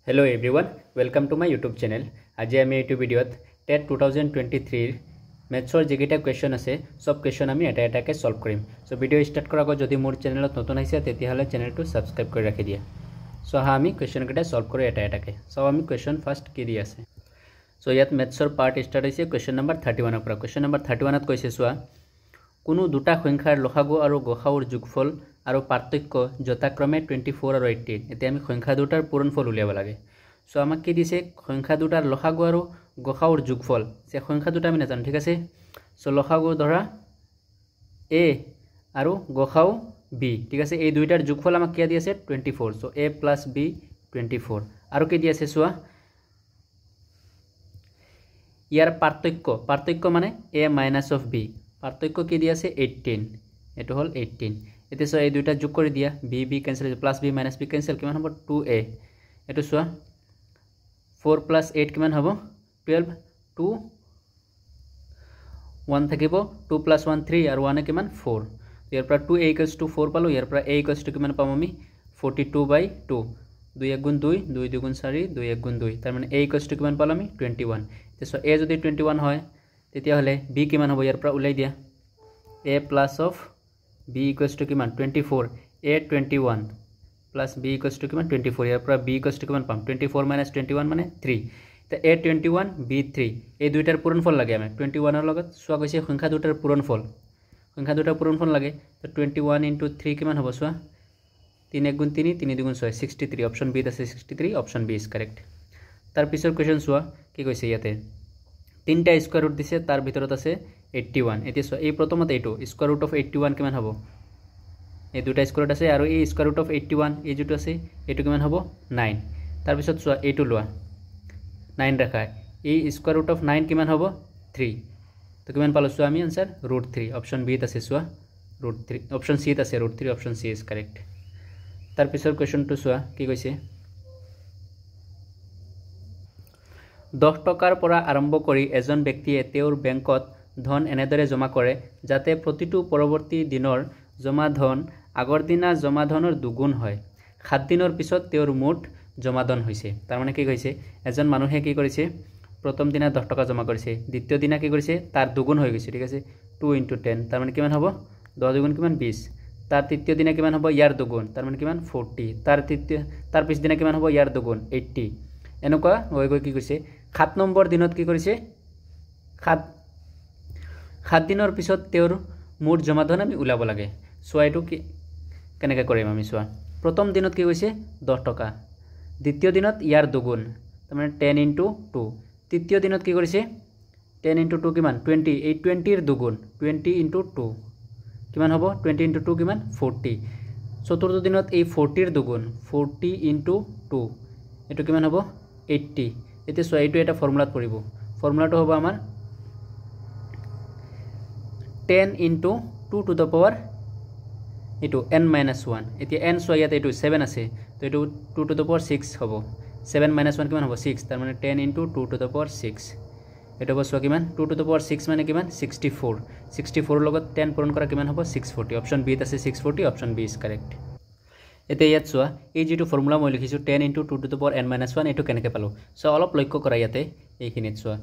Hello everyone, welcome to my YouTube channel. আজি আমি এই ভিডিওত টেট 2023 ম্যাথছৰ যেগিটা কোৱেশ্চন আছে সব কোৱেশ্চন আমি এটা এটাকে সলভ কৰিম। সো ভিডিও স্টাৰ্ট কৰাৰ আগত যদি মোৰ চেনেলত নতুন আহিছে তেতিয়াহলে চেনেলটো সাবস্ক্ৰাইব কৰি ৰাখি দিয়া। সো আমি কোৱেশ্চন কেইটা সলভ কৰি এটা এটাকে। সো আমি কোৱেশ্চন ফাৰ্স্ট কি দি আছে। সো ইয়াত ম্যাথছৰ পাৰ্ট স্টাৰ্ট হৈছে কোৱেশ্চন নম্বৰ 31 ৰ পৰা। কোৱেশ্চন নম্বৰ 31 ত কৈছে সোৱা কোনো দুটা সংখ্যাৰ লসাগু আৰু গসাউৰ যোগফল আৰু পাৰ্থক্য যথাক্ৰমে 24 আৰু 18। এতিয়া আমি সংখ্যা দুটাৰ পূৰণফল উলিয়াব লাগে। সো আমাক কি দিছে সংখ্যা দুটাৰ লসাগু আৰু গসাউৰ যোগফল। যে সংখ্যা দুটা আমি নাজানো, ঠিক আছে। সো লসাগু ধৰা a আৰু গসাউ b, ঠিক আছে। এই দুইটাৰ যোগফল আমাক কি দি আছে 24। সো a + b 24 আৰু কি দি আছে সোৱা ইয়াৰ পাৰ্থক্য মানে a - of b, পাৰ্থক্য কি দি আছে 18। এটো হল 18। এতিয়া সো এই দুইটা যোগ কৰি দিয়া, b cancel, + b - b cancel, কিমান হ'ব 2a। এটো সোৱা 4 + 8 কিমান হ'ব 12, 2 1 থাকিব, 2 + 1 3 আৰু 1 কিমান 4। ইয়াৰ পৰা 2a = 4 পালো। ইয়াৰ পৰা a = কিমান পাম আমি 42/2, 2 * 1 = 2, 2 * 2 = 4, 2 * 1 = 2। তাৰ মানে a = কিমান পালো আমি 21। তেতিয়া a যদি 21 হয় তেতিয়া হলে b কিমান হ'ব ইয়াৰ পৰা উলাই দিয়া a + of b = কিমান 24, a 21 + b = কিমান 24। ইয়াৰ পৰা b = কিমান পাম 24 - 21 মানে 3। তে a 21 b 3 এই দুইটাৰ পূৰণফল লাগে আমি 21 ৰ লগত। সোৱা কৈছে সংখ্যা দুটাৰ পূৰণফল, সংখ্যা দুটাৰ পূৰণফল লাগে। তো 21 * 3 কিমান হ'ব সোৱা 3 * 1 = 3, 3 * 2 = 6, 63। অপশন বি আছে 63, অপশন বি ইজ কারেক্ট। তাৰ পিছৰ কোৱেশ্চন সোৱা কি কৈছে ইয়াতে তিনটা স্কয়াৰ ৰুট দিছে, তাৰ ভিতৰত আছে 81। এতিয়া সোৱা এই প্ৰথমতে এইটো স্কয়াৰ ৰুট অফ 81 কিমান হ'ব, এই দুটা স্কয়াৰ ৰুট আছে আৰু এই স্কয়াৰ ৰুট অফ 81 এই যেটো আছে এটো কিমান হ'ব 9। তাৰ পিছত সোৱা এইটো লোৱা 9 ৰাখা, এই স্কয়াৰ ৰুট অফ 9 কিমান হ'ব 3। তো কিমান পালো সোৱা আমি आंसर √3। অপশন বি ত আছে সোৱা √3, অপশন সি ত আছে √3, অপশন সি ইজ কাৰেক্ট। তাৰ পিছৰ কোৱেশ্চনটো সোৱা কি কৈছে 10 টকাৰ পৰা আৰম্ভ কৰি এজন ব্যক্তিয়ে তেওঁৰ বেংকত ধন এনেদৰে জমা কৰে যাতে প্ৰতিটো পৰৱৰ্তী দিনৰ জমা ধন আগৰ দিনা জমা ধনৰ দুগুণ হয়। 7 দিনৰ পিছত তেওঁৰ মুঠ জমা ধন হৈছে। তাৰ মানে কি কৈছে এজন মানুহে কি কৰিছে প্ৰথম দিনা 10 টকা জমা কৰিছে, দ্বিতীয় দিনা কি কৰিছে তাৰ দুগুণ হৈ গৈছে, ঠিক আছে 2 * 10। তাৰ মানে কিমান হ'ব 10 * 2 কিমান 20। তাৰ তৃতীয় দিনা কিমান হ'ব ইয়াৰ দুগুণ, তাৰ মানে কিমান 40। তাৰ পিছ দিনা কিমান হ'ব ইয়াৰ দুগুণ 80। এনেকুৱা হৈ গৈ কি কৰিছে 7 নম্বৰ দিনত কি কৰিছে 7 দিনৰ পিছত তেওঁৰ মুঠ জমা ধন আমি উলাব লাগে। সোৱা এটো কি কেনেকৈ কৰিম আমি সোৱা প্ৰথম দিনত কি কৈছে 10 টকা, দ্বিতীয় দিনত ইয়াৰ দুগুণ তাৰ মানে 10 * 2। তৃতীয় দিনত কি কৰিছে 10 * 2 কিমান 20, এই 20 ৰ দুগুণ 20 * 2 কিমান হ'ব 20 * 2 কিমান 40। চতুৰ্থ দিনত এই 40 ৰ দুগুণ 40 * 2 এটো কিমান হ'ব 80। এতিয়া সোৱা এইটো এটা ফৰ্মুলাত পৰিব, ফৰ্মুলাটো হ'ব আমাৰ 10 * 2 to the power এইটো n - 1। এতিয়া n সোৱা ইয়াত এইটো 7 আছে, তো এইটো 2 to the power 6 হ'ব। 7 - 1 কিমান হ'ব 6, তাৰ মানে 10 * 2 to the power 6। এটা হ'ব সোৱা কিমান 2 to the power 6 মানে কিমান 64। 64 ৰ লগত 10 পূৰণ কৰা কিমান হ'ব 640। অপশন বি ত আছে 640, অপশন বি ইজ কারেক্ট। এতিয়া ইয়াত সোৱা এই যেটো ফৰ্মুলা মই লিখিছো 10 * 2 to the power n - 1 এটো কেনেকৈ পালো। সো অলপ লক্ষ্য কৰা ইয়াতে এইখিনিত সোৱা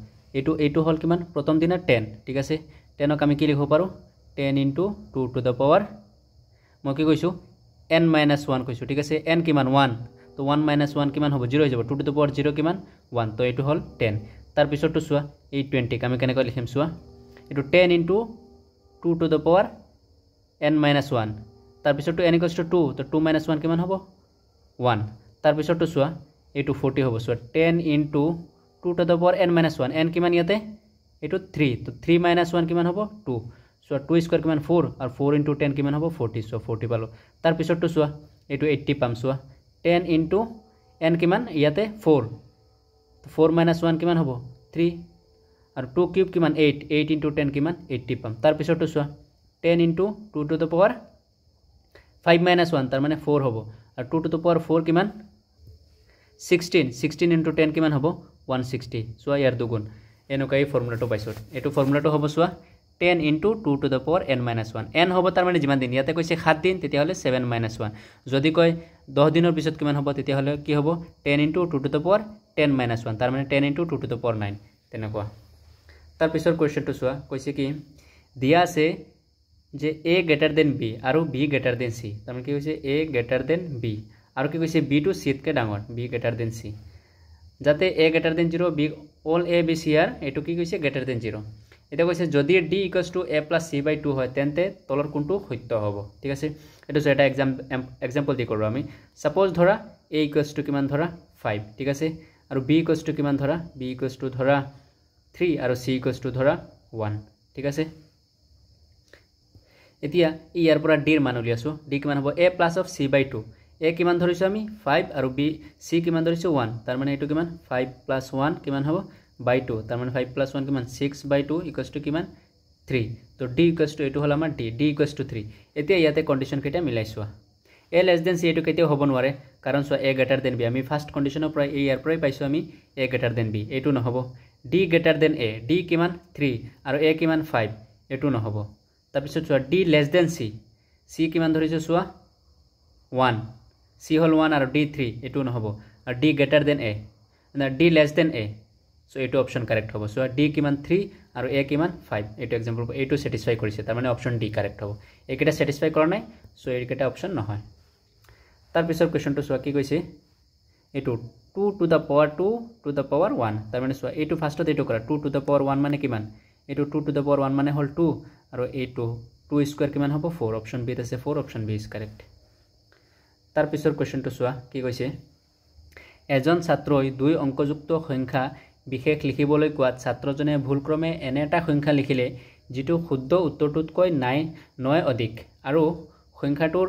এইটো হল কিমান প্ৰথম দিনা 10, ঠিক আছে। 10 ক আমি কি লিখিব পাৰো 10 * 2 to the power মই কি কৈছো n - 1 কৈছো, ঠিক আছে। n কিমান 1, তো 1 - 1 কিমান হ'ব 0 হৈ যাব, 2 to the power 0 কিমান 1, তো এইটো হল 10। তাৰ পিছৰটো সোৱা এই 20 ক আমি কেনেকৈ লিখিম সোৱা এইটো 10 * 2 to the power n - 1। তাৰ পিছৰটো n = 2, তো 2 - 1 কিমান হ'ব 1। তাৰ পিছৰটো সোৱা এইটো 40 হ'ব। সোৱা 10 * 2 to the power n - 1, n কিমান ইয়াতে এইটো 3, তো 3 - 1 কিমান হ'ব 2। সোৱা 2 স্কয়াৰ কিমান 4 আৰু 4 * 10 কিমান হ'ব 40। সো 40 পালো। তাৰ পিছৰটো সোৱা এইটো 80 পাম। সোৱা 10 * n কিমান ইয়াতে 4, তো 4 - 1 কিমান হ'ব 3 আৰু 2 কিউব কিমান 8, 8 * 10 কিমান 80 পাম। তাৰ পিছৰটো সোৱা 10 * 2 to the power 5 - 1 তাৰ মানে 4 হ'ব, আৰু 2 to the power 4 কিমান 16, 16 * 10 কিমান হ'ব 160। সোৱা ইয়াৰ দুগুণ। এনেকুৱা এই ফৰ্মুলাটো পাইছো, এইটো ফৰ্মুলাটো হ'ব সোৱা 10 into 2 to the power n minus 1 n হ'ব তাৰ মানে যিমান দিন ইয়াতে কৈছে 7 দিন তেতিয়া হলে 7 minus 1 যদি কয় 10 দিনৰ পিছত কিমান হ'ব তেতিয়া হলে কি হ'ব 10 into 2 to the power 10 minus 1 তাৰ মানে 10 into 2 to the power 9 তেনেকুৱা তাৰ পিছৰ কোৱেশ্চনটো চোৱা কৈছে কি দিয়া আছে যে a greater than b আৰু b greater than c তাৰ মানে কি কৈছে a greater than b আৰু কি কৈছে b to c তকে ডাঙৰ b greater than c যাতে a greater than 0 b all a b c r এটো কি কৈছে greater than 0 এটা কৈছে যদি d equals to a plus c by 2 হয় তেন্তে তলৰ কোনটো সত্য হ'ব ঠিক আছে এটো এটা এক্সাম্পল দি কৰো আমি সাপোজ ধৰা a equals to কিমান ধৰা 5 ঠিক আছে আৰু b equals to কিমান ধৰা b equals to ধৰা 3 আৰু c equals to ধৰা 1 ঠিক আছে এতিয়া ইয়াৰ পৰা d ৰ মান উলিয়াছো d কিমান হ'ব a plus of c by 2 a কিমান ধৰিছো আমি 5 আৰু b c কিমান ধৰিছো 1 তাৰ মানে এটো কিমান 5 plus 1 কিমান হ'ব by 2 তাৰ মানে 5 plus 1 কিমান 6 by 2 equals to কিমান 3 তো d equals to এটো হল আমাৰ d equals to 3 এতিয়া ইয়াতে কন্ডিশন কেটা মিলাইছো a less than c এটো কেতে হ'ব নোৱাৰে কাৰণ so a greater than b আমি ফাৰ্স্ট কন্ডিশনৰ পৰা a ইয়াৰ পৰাই পাইছো আমি a greater than b এটো নহব d greater than a d কিমান 3 আৰু a কিমান 5 এটো নহব তাৰ পিছত চোৱা d less than c c কিমান ধৰিছো চোৱা 1 c হল 1 আৰু d 3 এটো নহব আৰু d greater than a না d less than a so এটো অপশন কারেক্ট হ'ব সো d কিমান 3 আৰু a কিমান 5 এটো एग्जांपल এটো স্যাটিসফাই কৰিছে তাৰ মানে অপশন d কাৰেক্ট হ'ব এইকেটা স্যাটিসফাই কৰা নাই সো এইকেটা অপশন নহয় তাৰ পিছৰ কোৱেশ্চনটো চোৱা কি কৈছে এটো 2 to the power 2 to the power 1 তাৰ মানে চোৱা এটো ফাৰ্স্টত এটো কৰা 2 to the power 1 মানে কিমান এটো 2 to the power 1 মানে হল 2 আৰু এটো 2 স্কয়ার কিমান হ'ব 4 অপশন বি আছে 4 অপশন বি ইজ কারেক্ট তাৰ পিছৰ কোৱেশ্চনটো চোৱা কি কৈছে এজন ছাত্ৰই দুই অংকযুক্ত সংখ্যা বিশেষ লিখিবলৈ কোৱাত ছাত্ৰজনে ভুলক্ৰমে এনে এটা সংখ্যা লিখিলে যেটো শুদ্ধ উত্তৰটোতকৈ 9 অধিক আৰু সংখ্যাটোৰ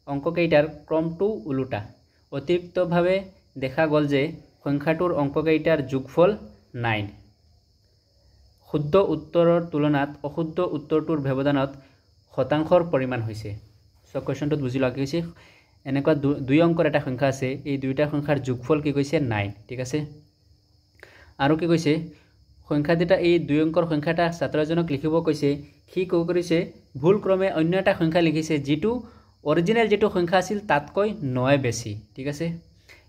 অংককেইটাৰ ক্ৰমটো উলুটা অতিৰিক্তভাৱে দেখা গল যে সংখ্যাটোৰ অংককেইটাৰ যোগফল 9 শুদ্ধ উত্তৰৰ তুলনাত অশুদ্ধ উত্তৰটোৰ ব্যৱধানত শতাংশৰ পৰিমাণ হৈছে সো কোৱেশ্চনটো বুজি লোৱা গৈছে এনেকুৱা দুই অংকৰ এটা সংখ্যা আছে এই দুইটা সংখ্যাৰ যোগফল কি কৈছে 9 ঠিক আছে আৰু কি কৈছে সংখ্যা দুটা এই দুই অংকৰ সংখ্যাটা ছাত্ৰজনক লিখিব কৈছে কি কৰিছে ভুলক্ৰমে অন্য এটা সংখ্যা লিখিছে যেটো অৰিজিনাল যেটো সংখ্যা আছিল তাতকৈ 9 বেছি ঠিক আছে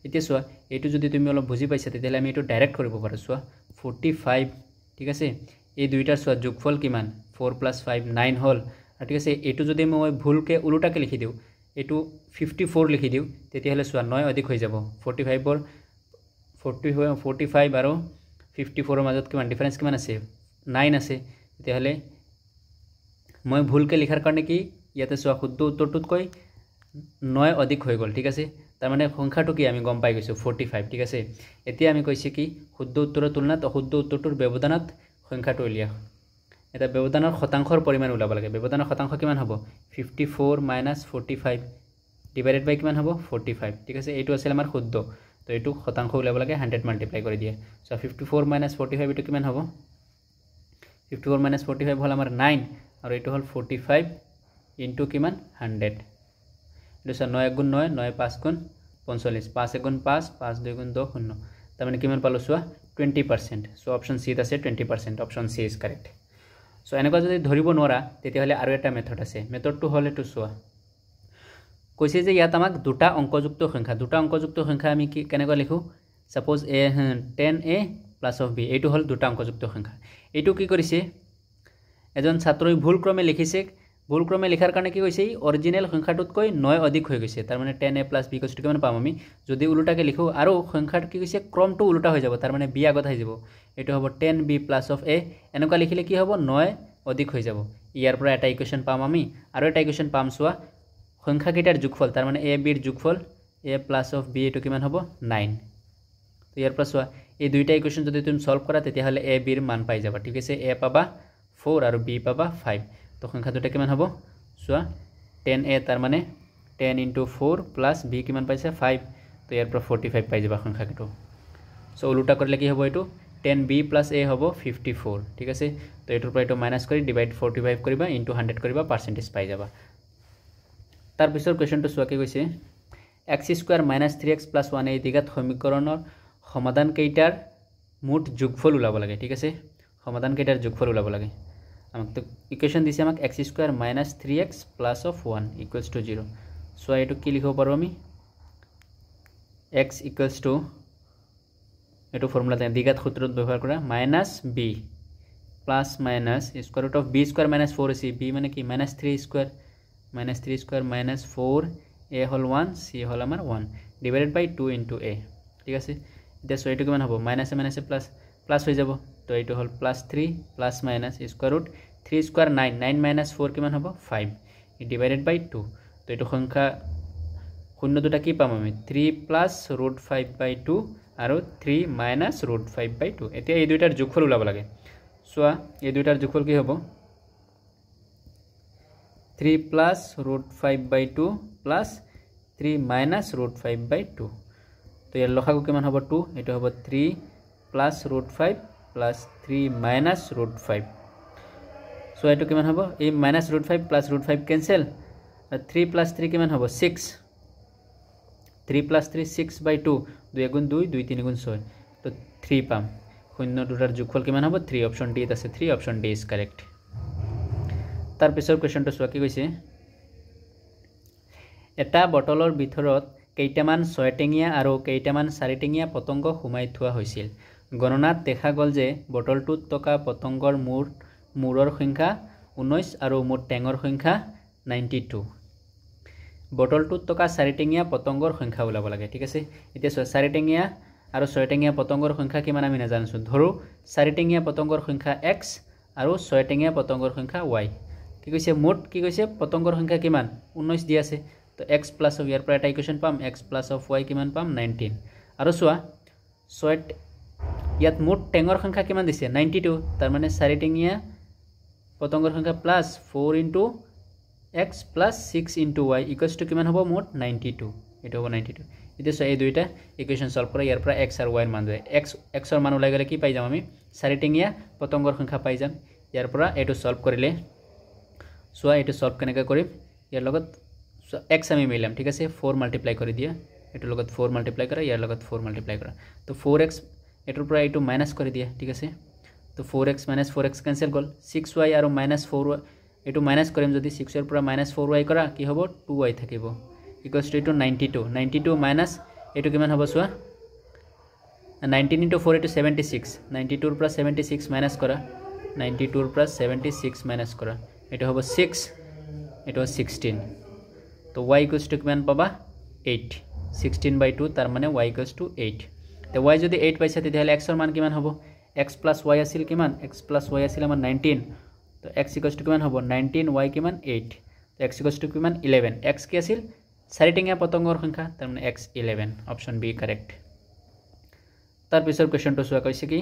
এতিয়া চোৱা এটো যদি তুমি অলপ বুজি পাইছা তেতিয়ালে আমি এটো ডাইৰেক্ট কৰিব পাৰো চোৱা 45 ঠিক আছে এই দুইটাৰ চোৱা যোগফল কিমান 4 + 5 9 হল আৰু ঠিক আছে এটো যদি মই ভুলকে উলটাকে লিখি দিও এটো 54 লিখি দিও তেতিয়ালে চোৱা 9 অধিক হৈ যাব 45 ৰ 45 আৰু 54 ৰ মাজত কিমান ডিফাৰেন্স কিমান আছে 9 আছে তেতিয়ালে মই ভুলকে লিখাৰ কাৰণে কি ইয়াতে চোৱা শুদ্ধ উত্তৰটোতকৈ 9 অধিক হৈ গল ঠিক আছে তাৰ মানে সংখ্যাটো কি আমি গম পাই গৈছো 45 ঠিক আছে এতিয়া আমি কৈছে কি শুদ্ধ উত্তৰৰ তুলনাত অশুদ্ধ উত্তৰটোৰ ব্যৱধানত সংখ্যাটো উলিয়া এটা ব্যৱধানৰ শতাংশৰ পৰিমাণ উলাব লাগে ব্যৱধানৰ শতাংশ কিমান হ'ব 54 - 45 ডিভাইডেড বাই কিমান হ'ব 45 ঠিক আছে এইটো আছিল আমাৰ শুদ্ধ তো এইটো শতাংশ উলাব লাগে 100 মাল্টিপ্লাই কৰি দিয়ে সো 54 - 45 এটো কিমান হ'ব 54 - 45 হল আমাৰ 9 আৰু এটো হল 45 ইনটু কিমান 100 এটো 9 * 9 9 * 5 * 45 5 * 5 5 2 * 2 0 তাৰ মানে কিমান পালো চোৱা 20% সো অপশন সি আছে 20% option C is correct so এনেকুৱা যদি ধৰিব নোৱাৰা তেতিয়াহলে আৰু এটা মেথড আছে মেথডটো হল এটো চোৱা কৈছে যে ইয়াত আমাক দুটা অংকযুক্ত সংখ্যা আমি কি কেনেকৈ লিখো suppose a 10a plus of b এটো হল দুটা অংকযুক্ত সংখ্যা এটো কি কৰিছে এজন ছাত্ৰই ভুলক্ৰমে লিখিছে ভুলক্ৰমে লিখাৰ কাৰণে কি কৈছে অৰিজিনাল সংখ্যাটোতকৈ 9 অধিক হৈ গৈছে তাৰ মানে 10a plus b = কিমান পাম আমি যদি উলটাকে লিখো আৰু সংখ্যাটো কি কৈছে ক্ৰমটো উলটা হৈ যাব তাৰ মানে b আগত আহি যাব এটো হ'ব 10b plus of a এনেকুৱা লিখিলে কি হ'ব 9 অধিক হৈ যাব ইয়াৰ পৰা এটা ইকুৱেচন পাম আমি আৰু এটা ইকুৱেচন পাম চোৱা সংখ্যা কেইটাৰ যোগফল তাৰ মানে a b ৰ যোগফল a plus of b এটো কিমান হ'ব 9 তো ইয়াৰ পৰা চোৱা এই দুইটা ইকুৱেচন যদি তুমি সলভ কৰা তেতিয়া হলে a b ৰ মান পাই যাবা ঠিক আছে a পাবা 4 আৰু b পাবা 5 তো সংখ্যা দুটা কিমান হ'ব চোৱা 10a তাৰ মানে 10 * 4 + b কিমান পাইছে 5 তো ইয়াৰ পৰা 45 পাই যাবা সংখ্যাটো সো উলটা কৰিলে কি হ'ব এটো 10b + a হ'ব 54 ঠিক আছে তো এটোৰ পৰা এটো মাইনাস কৰি ডিভাইড 45 কৰিবা ইনটু 100 কৰিবা পাৰ্সেন্টেজ পাই যাবা তাৰ পিছৰ কোৱেশ্চনটো চোৱা কি কৈছে x² - 3x + 1 এই দিঘাত সমীকৰণৰ সমাধান কেইটাৰ মুঠ যোগফল উলাব লাগে ঠিক আছে সমাধান কেইটাৰ যোগফল উলাব লাগে আমাক তো ইকুয়েশন দিছে আমাক x square minus 3x plus of 1 equals to 0 so এটো কি লিখব পাৰো আমি x ইকুয়ালস টু এটো ফর্মুলা দ্বিঘাত সূত্রত ব্যবহার করা minus b plus minus square root of b square minus 4ac b মানে কি মাইনাস 3 স্কয়ার মাইনাস 4 a হল 1 c হল আমার 1 ডিভাইডেড বাই 2 ইনটু a ঠিক আছে এটা সো এটো কিমান হ'ব মাইনাসে মাইনাসে প্লাস প্লাস হৈ যাব তো এটো হল plus 3 plus minus square root 3 square 9 9 minus 4 কিমান হ'ব 5 ডিভাইডেড বাই 2 তো এটো সংখ্যা শূন্য দুটা কি পাম আমি 3 প্লাস রুট 5 বাই 2 আৰু 3 মাইনাস ৰুট 5 বাই 2 এতিয়া এই দুইটাৰ যোগফল ওলাব লাগে সোয়া এই দুইটাৰ যোগফল কি হ'ব 3 প্লাস রুট 5 বাই 2 প্লাস 3 মাইনাস রুট 5 বাই 2 তো ইয়াৰ লসাগু কিমান হ'ব 2 এটো হ'ব 3 plus root 5 plus 3 minus root 5 so এটো কিমান হ'ব এই minus root 5 plus root 5 cancel 3 plus 3 কিমান হ'ব 6 3 plus 3 6 by 2 2 গুণ 2 2 3 গুণ 6 তো 3 পাম শূন্য দুটাৰ যোগফল কিমান হ'ব 3 অপশন ডি আছে 3 অপশন ডি ইজ কারেক্ট তাৰ পিছৰ কোৱেশ্চনটো চোৱা কি কৈছে এটা বটলৰ ভিতৰত কেইটামান ছয়টেঙিয়া আৰু কেইটামান চাৰিটেঙিয়া পতংগ সুমাই থোৱা হৈছিল গণনাত দেখা গল যে বটলটোত থকা পতংগৰ মূৰৰ সংখ্যা 19 আৰু মুঠ টেঙৰ সংখ্যা 92 বটলটোত থকা চাৰিটেঙিয়া পতংগৰ সংখ্যা ওলাব লাগে ঠিক আছে এতিয়া চাৰিটেঙিয়া আৰু ছয়টেঙিয়া পতংগৰ সংখ্যা কিমান আমি নাজানিছো ধৰো চাৰিটেঙিয়া পতংগৰ সংখ্যা x আৰু ছয়টেঙিয়া পতংগৰ সংখ্যা y কি কৈছে মুঠ কি কৈছে পতংগৰ সংখ্যা কিমান 19 দি আছে তো x প্লাস অফ ইয়াৰ পৰা এটা ইকুৱেশ্যন পাম x প্লাস অফ y কিমান পাম 19 আৰু সোৱা ইয়াত মুঠ টেঙৰ সংখ্যা কিমান দিছে 92 তাৰ মানে চাৰিটেঙিয়া পতংগৰ সংখ্যা plus 4 into x plus 6 into y equals to কিমান হ'ব মোট 92 এটা হ'ব 92 এতিয়া এই দুইটা ইকুয়েশন সলভ কৰা ইয়াৰ পৰা x আৰু y ৰ মান যায় x ৰ মান ওলাই গলে কি পাই যাম আমি চাৰিটেঙিয়া পতংগৰ সংখ্যা পাই যাম ইয়াৰ পৰা এটো সলভ কৰিলে সোয়া এটো সলভ কেনেকৈ কৰিম ইয়াৰ লগত x আমি মিলাম ঠিক আছে 4 মাল্টিপ্লাই কৰি দিয়া এটো লগত 4 মাল্টিপ্লাই কৰা ইয়াৰ লগত 4 মাল্টিপ্লাই কৰা তো 4x এটোৰ পৰা এটো মাইনাস কৰি দিয়া ঠিক আছে তো 4x - 4x ক্যান্সেল গল 6y আৰু -4y এটো মাইনাস কৰিম যদি 6 এৰ পৰা -4y কৰা কি হ'ব 2y থাকিব ইকুৱেলছ টু 92 মাইনাস এটো কিমান হ'ব সোৱা 19 into 4 = 76 92 ৰ পৰা 76 মাইনাস কৰা 92 ৰ পৰা 76 মাইনাস কৰা এটো হ'ব 6 এটো 16 তো y = কিমান পাবা 8 16/2 তাৰ মানে y = 8 তে y যদি 8 পাইছে তেতিয়াহলে x ৰ মান কিমান হ'ব x + y আছিল কিমান x + y আছিল আমাৰ 19 তো x = কিমান হ'ব 19 y কিমান 8 তো x = কিমান 11 x কি আছিল চাৰিটেঙিয়া পতংগৰ সংখ্যা তাৰ মানে x 11 অপশন বি কাৰেক্ট তাৰ পিছৰ কোৱেশ্চনটো চোৱা কৈছে কি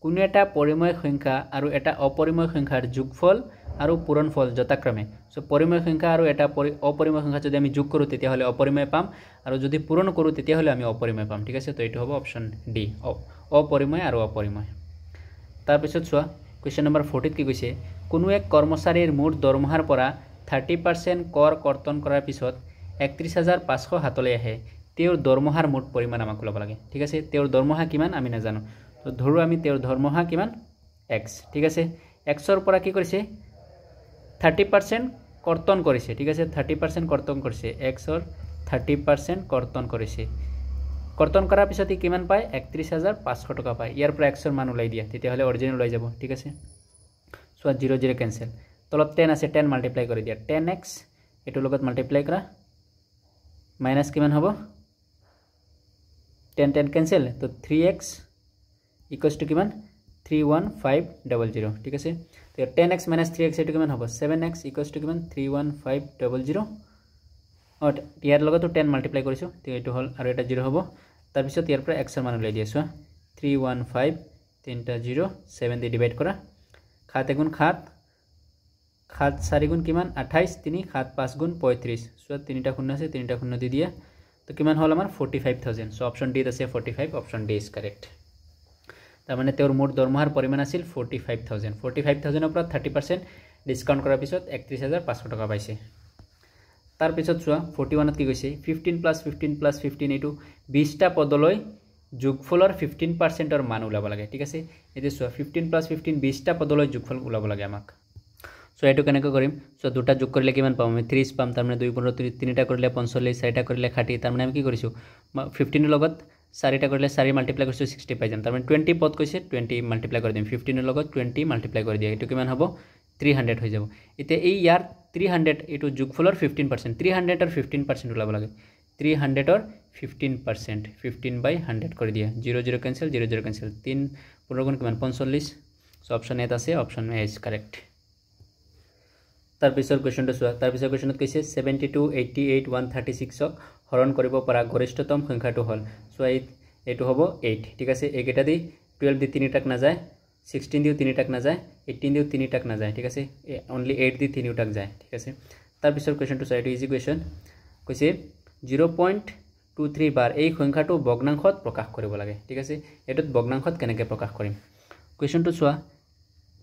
কোনো এটা পৰিমেয় সংখ্যা আৰু এটা অপৰিমেয় সংখ্যাৰ যোগফল আৰু পূৰণফল যথাক্ৰমে সো পৰিমেয় সংখ্যা আৰু এটা অপৰিমেয় সংখ্যা যদি আমি যোগ কৰো তেতিয়া হলে অপৰিমেয় পাম আৰু যদি পূৰণ কৰো তেতিয়া হলে আমি অপৰিমেয় পাম ঠিক আছে তো এটো হ'ব অপশন ডি অপৰিমেয় আৰু অপৰিমেয় তাৰ পিছত চোৱা কোৱেশ্চন নম্বৰ 40 কি কৈছে কোনো এক কৰ্মচাৰীৰ মুঠ দৰমহাৰ পৰা 30% কৰ কৰ্তন কৰাৰ পিছত 31500 হাতলৈ আহে তেওঁৰ দৰমহাৰ মুঠ পৰিমাণ আমাক ল'ব লাগে ঠিক আছে তেওঁৰ দৰমহা কিমান আমি নাজানো তো ধৰো আমি তেওঁৰ দৰমহা কিমান x ঠিক আছে x ৰ পৰা কি কৰিছে 30% কৰ্তন কৰিছে ঠিক আছে 30% কৰ্তন কৰিছে x ৰ 30% কৰ্তন কৰিছে কৰ্তন কৰাৰ পিছত কিমান পায় 31500 টকা পায় ইয়াৰ পৰা x ৰ মান ওলাই দিয়া তেতিয়া হলে অৰিজিনেল ওলাই যাব ঠিক আছে সো 0 0 ক্যান্সেল তলত 10 আছে 10 মাল্টিপ্লাই কৰি দিয়া 10x এটো লগত মাল্টিপ্লাই কৰা মাইনাস কিমান হ'ব 10 10 ক্যান্সেল তো 3x = কিমান 31500 ঠিক আছে তো 10x - 3x এটো কিমান হ'ব 7x = কিমান 31500 और ইয়াৰ লগতো 10 মাল্টিপ্লাই কৰিছো তো এটো হল আৰু এটা 0 হ'ব তাৰ পিছত ইয়াৰ পৰা x ৰ মান ওলাই দিছো 315 তিনটা 0 7 দি ডিভাইড কৰা 7 গুণ 7 7 4 গুণ কিমান 28 3 7 5 গুণ 35 সো তিনিটা শূন্য আছে তিনিটা শূন্য দি দিয়া তো কিমান হল আমাৰ 45000 সো অপশন ডি আছে 45 অপশন ডি ইজ কাৰেক্ট তাৰ মানে তেওঁৰ মুঠ দৰমহাৰ পৰিমাণ আছিল 45000 45000 ৰ পৰা 30% ডিসকাউন্ট কৰাৰ পিছত 31500 টকা পাইছে তাৰ পিছত চোৱা 41 ত কি কৈছে 15 + 15 + 15 এটো 20 টা পদলৈ যোগফলৰ 15% ৰ মান ওলাব লাগে ঠিক আছে এতে চোৱা 15 + 15 20 টা পদলৈ যোগফল ওলাব লাগে আমাক সো এইটো কেনেকৈ কৰিম সো দুটা যোগ কৰিলে কিমান পাম আমি 30 পাম তাৰ মানে 2 15 তিনিটা কৰিলে 45 চাৰিটা কৰিলে 60 তাৰ মানে আমি কি কৰিছো 15 ৰ লগত চাৰিটা কৰিলে 4 মাল্টিপ্লাই কৰিছো 60 পাই যাম তাৰ মানে 20 পদ কৈছে 20 মাল্টিপ্লাই কৰি দিম 15 ৰ লগত 20 মাল্টিপ্লাই কৰি দিয়া এটো কিমান হ'ব 300 হৈ যাব এতিয়া এই ইয়াৰ 300 এটো যোগফলৰ 15% 300 ৰ 15% ওলাব লাগে 300 ৰ 15% 15/100 কৰি দিয়া 0 0 ক্যান্সেল 0 0 ক্যান্সেল 3 15 গুণ কিমান 45 সো অপশন এ আছে অপশন এ ইজ কারেক্ট তার পিছৰ কোৱেশ্চনটো চোৱা তাৰ পিছৰ কোৱেশ্চনত কৈছে 72 88 136 ক হৰণ কৰিব পৰা গৰিষ্ঠতম সংখ্যাটো হল সো এইটো হ'ব 8 ঠিক আছে এইকেটা দি 12 দি 3 টাক না যায় 16 দিও 3 টাক না যায় 18 দিও 3 টাক না যায় ঠিক আছে অনলি 8 দি 3 টাক যায় ঠিক আছে তাৰ পিছৰ কোৱেশ্চনটো চাই এটো ইজি কোৱেশ্চন কৈছে 0.23 বাৰ এই সংখ্যাটো ভগ্নাংশত প্ৰকাশ কৰিব লাগে ঠিক আছে এটোত ভগ্নাংশত কেনেকৈ প্ৰকাশ কৰিম কোৱেশ্চনটো চোৱা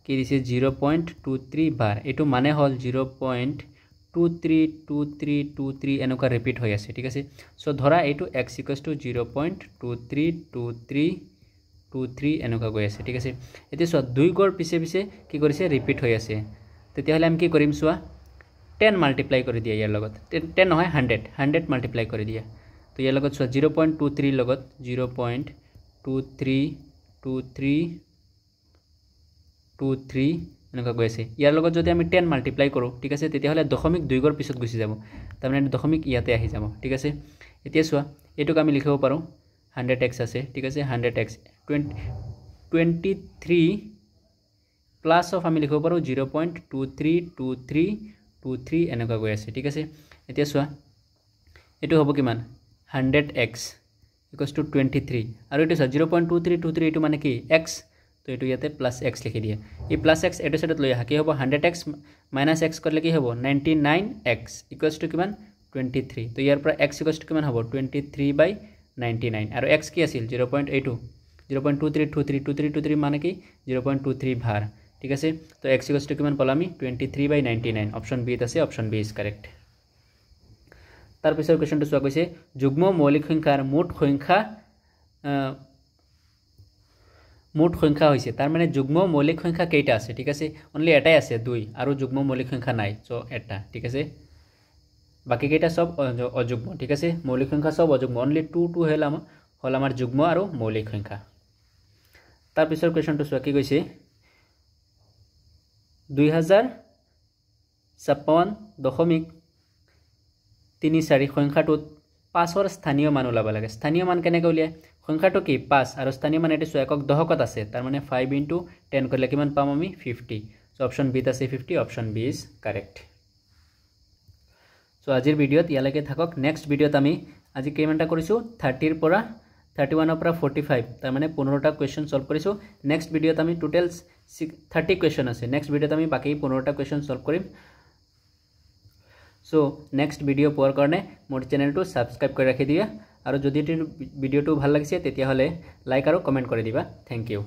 কি দিছে 0.23 বাৰ এটো মানে হল 0.232323 এনেকা ৰিপিট হৈ আছে ঠিক আছে সো ধৰা এটো x = 0.232323 এনেকা গৈ আছে ঠিক আছে এতিয়া সো দুই গৰ পিছে পিছে কি কৰিছে ৰিপিট হৈ আছে তেতিয়া হলে আমি কি কৰিম সোৱা 10 মাল্টিপ্লাই কৰি দিয়া ইয়াৰ লগত 10 নহয় 100 মাল্টিপ্লাই কৰি দিয়া তো ইয়াৰ লগত সোৱা 0.23 লগত 0.2323 এনেকা গৈ আছে ইয়াৰ লগত যদি আমি 10 মাল্টিপ্লাই কৰো ঠিক আছে তেতিয়া হলে দশমিক 2 গৰ পিছত গুছি যাব তাৰ মানে দশমিক ইয়াতে আহি যাব ঠিক আছে এতিয়া সোৱা এটোক আমি লিখিব পাৰো 100x আছে ঠিক আছে 100x 23 প্লাস অফ আমি লিখিব পাৰো 0.232323 এনেকা গৈ আছে ঠিক আছে এতিয়া সোৱা এটো হ'ব কিমান 100x = 23 আৰু এটো 0.2323 এটো মানে কি x তো এটো ইয়াতে প্লাস x লিখি দিয়া এই প্লাস x এটো সাইডত লৈ আহা কি হ'ব 100x - x কৰিলে কি হ'ব 99x = কিমান 23 তো ইয়াৰ পৰা x = কিমান হ'ব 23/99 আৰু x কি আছিল 0.82 0.232323 মানে কি 0.23 ভাৰ ঠিক আছে তো x = কিমান পালা আমি 23/99 অপশন বি আছে অপশন বি ইজ কারেক্ট তাৰ পিছৰ কোৱেশ্চনটো চোৱা কৈছে যুগ্ম মৌলিক সংখ্যাৰ মোট সংখ্যা হৈছে তাৰ মানে যুগ্ম মৌলিক সংখ্যা কেইটা আছে ঠিক আছে অনলি এটাই আছে 2 আৰু যুগ্ম মৌলিক সংখ্যা নাই সো এটা ঠিক আছে বাকি কেইটা সব অযুগ্ম ঠিক আছে মৌলিক সংখ্যা সব অযুগ্ম অনলি 2 হল আমাৰ যুগ্ম আৰু মৌলিক সংখ্যা তাৰ পিছৰ কোৱেশ্চনটো চোৱা কি কৈছে 2056.34 সংখ্যাটোত 5ৰ স্থানীয় মান ওলাব লাগে স্থানীয় মান কেনেকৈ উলিয়ায় সংখ্যাটো কি 5 আৰু স্থানীয় মান এটো একক দশকত আছে তাৰ মানে 5 * 10 কৰিলে কিমান পাম আমি 50 সো অপশন বি আছে 50 option B is correct so আজিৰ ভিডিওত ইয়ালৈকে থাকক নেক্সট ভিডিওত আমি আজি কেইমানটা কৰিছো 30 ৰ পৰা 31 ৰ পৰা 45 তাৰ মানে 15টা কোৱেশ্চন সলভ কৰিছো নেক্সট ভিডিওত আমি টোটাল 30 কোৱেশ্চন আছে নেক্সট ভিডিওত আমি বাকি 15টা কোৱেশ্চন সলভ কৰিম সো নেক্সট ভিডিও পোৱাৰ কাৰণে মোৰ চেনেলটো সাবস্ক্ৰাইব কৰি ৰাখি দিয়া আৰু যদি ভিডিওটো ভাল লাগিছে তেতিয়া হলে লাইক আৰু কমেন্ট কৰি দিবা থ্যাংক ইউ